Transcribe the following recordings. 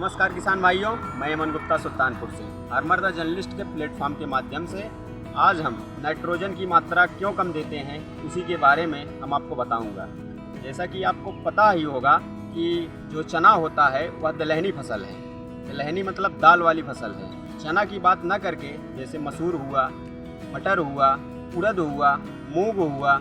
नमस्कार किसान भाइयों, मैं अमन गुप्ता सुल्तानपुर से फार्मर द जर्नलिस्ट के प्लेटफॉर्म के माध्यम से आज हम नाइट्रोजन की मात्रा क्यों कम देते हैं उसी के बारे में हम आपको बताऊंगा। जैसा कि आपको पता ही होगा कि जो चना होता है वह दलहनी फसल है। दलहनी मतलब दाल वाली फसल है। चना की बात न करके जैसे मसूर हुआ, मटर हुआ, उड़द हुआ, मूंग हुआ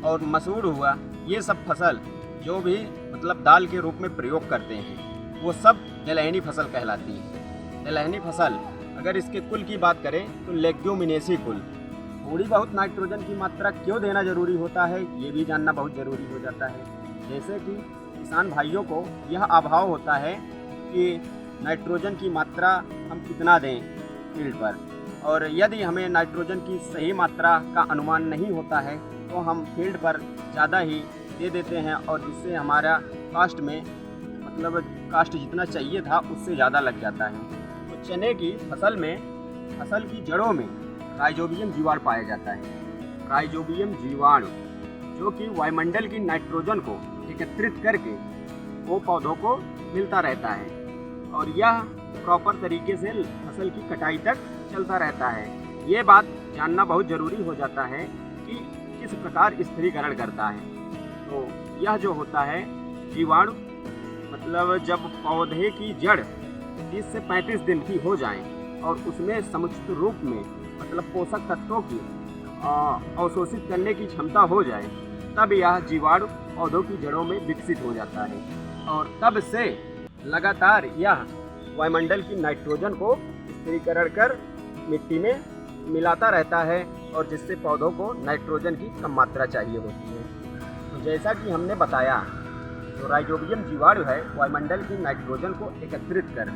और मसूर हुआ, ये सब फसल जो भी मतलब दाल के रूप में प्रयोग करते हैं वो सब दलहनी फसल कहलाती है। दलहनी फसल अगर इसके कुल की बात करें तो लेग्यूमिनेसी कुल। थोड़ी बहुत नाइट्रोजन की मात्रा क्यों देना जरूरी होता है ये भी जानना बहुत ज़रूरी हो जाता है। जैसे कि किसान भाइयों को यह अभाव होता है कि नाइट्रोजन की मात्रा हम कितना दें फील्ड पर, और यदि हमें नाइट्रोजन की सही मात्रा का अनुमान नहीं होता है तो हम फील्ड पर ज़्यादा ही दे देते हैं और जिससे हमारा कास्ट में मतलब कास्ट जितना चाहिए था उससे ज़्यादा लग जाता है। तो चने की फसल में फसल की जड़ों में राइजोबियम जीवाणु पाया जाता है। राइजोबियम जीवाणु जो कि वायुमंडल की नाइट्रोजन को एकत्रित करके वो पौधों को मिलता रहता है और यह प्रॉपर तरीके से फसल की कटाई तक चलता रहता है। ये बात जानना बहुत ज़रूरी हो जाता है कि किस प्रकार स्थिरीकरण करता है। तो यह जो होता है जीवाणु मतलब जब पौधे की जड़ 30 से 35 दिन की हो जाए और उसमें समुचित रूप में मतलब पोषक तत्वों की अवशोषित करने की क्षमता हो जाए तब यह जीवाणु पौधों की जड़ों में विकसित हो जाता है और तब से लगातार यह वायुमंडल की नाइट्रोजन को स्थिरीकरण कर मिट्टी में मिलाता रहता है और जिससे पौधों को नाइट्रोजन की कम मात्रा चाहिए होती है। तो जैसा कि हमने बताया जो राइजोबियम जीवाणु है वायुमंडल की नाइट्रोजन को एकत्रित कर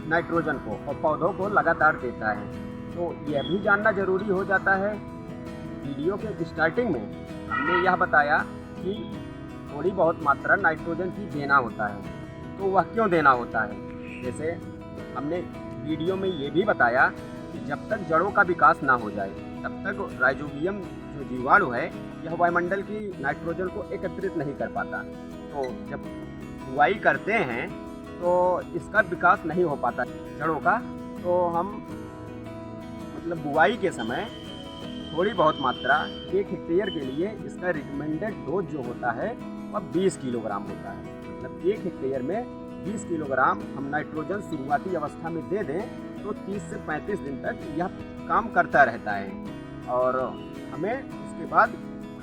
नाइट्रोजन को और पौधों को लगातार देता है। तो यह भी जानना जरूरी हो जाता है। वीडियो के स्टार्टिंग में हमने यह बताया कि थोड़ी बहुत मात्रा नाइट्रोजन की देना होता है, तो वह क्यों देना होता है। जैसे हमने वीडियो में ये भी बताया कि जब तक जड़ों का विकास ना हो जाए तब तक राइजोबियम जो जीवाणु है यह वायुमंडल की नाइट्रोजन को एकत्रित नहीं कर पाता। तो जब बुआई करते हैं तो इसका विकास नहीं हो पाता जड़ों का। तो हम मतलब बुआई के समय थोड़ी बहुत मात्रा 1 हेक्टेयर के लिए इसका रिकमेंडेड डोज जो होता है वह 20 किलोग्राम होता है। मतलब 1 हेक्टेयर में 20 किलोग्राम हम नाइट्रोजन शुरुआती अवस्था में दे दें तो 30 से 35 दिन तक यह काम करता रहता है और हमें उसके बाद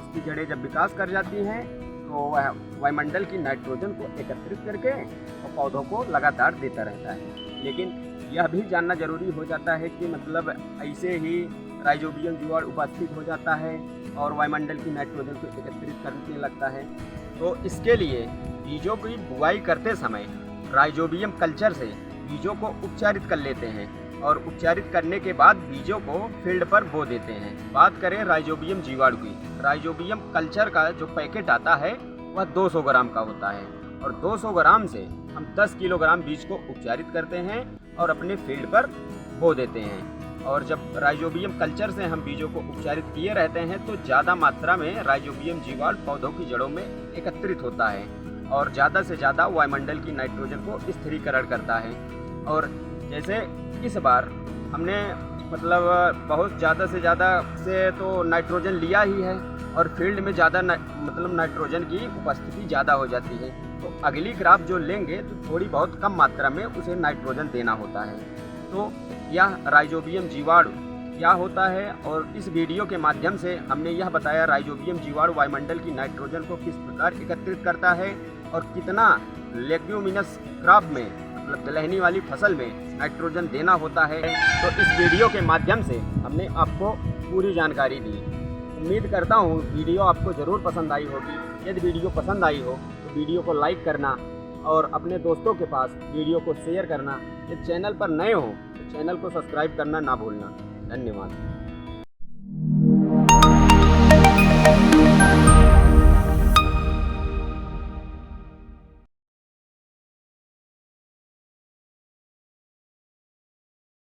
उसकी जड़ें जब विकास कर जाती हैं तो वह वायुमंडल की नाइट्रोजन को एकत्रित करके और पौधों को लगातार देता रहता है। लेकिन यह भी जानना जरूरी हो जाता है कि मतलब ऐसे ही राइजोबियम जीवाणु उपस्थित हो जाता है और वायुमंडल की नाइट्रोजन को एकत्रित करने लगता है। तो इसके लिए बीजों की बुआई करते समय राइजोबियम कल्चर से बीजों को उपचारित कर लेते हैं और उपचारित करने के बाद बीजों को फील्ड पर बो देते हैं। बात करें राइजोबियम जीवाणु की, राइजोबियम कल्चर का जो पैकेट आता है वह 200 ग्राम का होता है और 200 ग्राम से हम 10 किलोग्राम बीज को उपचारित करते हैं और अपने फील्ड पर बो देते हैं। और जब राइजोबियम कल्चर से हम बीजों को उपचारित किए रहते हैं तो ज़्यादा मात्रा में राइजोबियम जीवाणु पौधों की जड़ों में एकत्रित होता है और ज़्यादा से ज़्यादा वायुमंडल की नाइट्रोजन को स्थिरीकरण करता है। और जैसे इस बार हमने मतलब बहुत ज़्यादा से ज़्यादा से तो नाइट्रोजन लिया ही है और फील्ड में ज़्यादा मतलब नाइट्रोजन की उपस्थिति ज़्यादा हो जाती है, तो अगली क्रॉप जो लेंगे तो थोड़ी बहुत कम मात्रा में उसे नाइट्रोजन देना होता है। तो यह राइजोबियम जीवाणु क्या होता है और इस वीडियो के माध्यम से हमने यह बताया राइजोबियम जीवाणु वायुमंडल की नाइट्रोजन को किस प्रकार एकत्रित करता है और कितना लेग्यूमिनस क्रॉप में मतलब दलहनी वाली फसल में नाइट्रोजन देना होता है। तो इस वीडियो के माध्यम से हमने आपको पूरी जानकारी दी। उम्मीद करता हूँ वीडियो आपको ज़रूर पसंद आई होगी। यदि वीडियो पसंद आई हो तो वीडियो को लाइक करना और अपने दोस्तों के पास वीडियो को शेयर करना। यदि चैनल पर नए हो तो चैनल को सब्सक्राइब करना ना भूलना। धन्यवाद।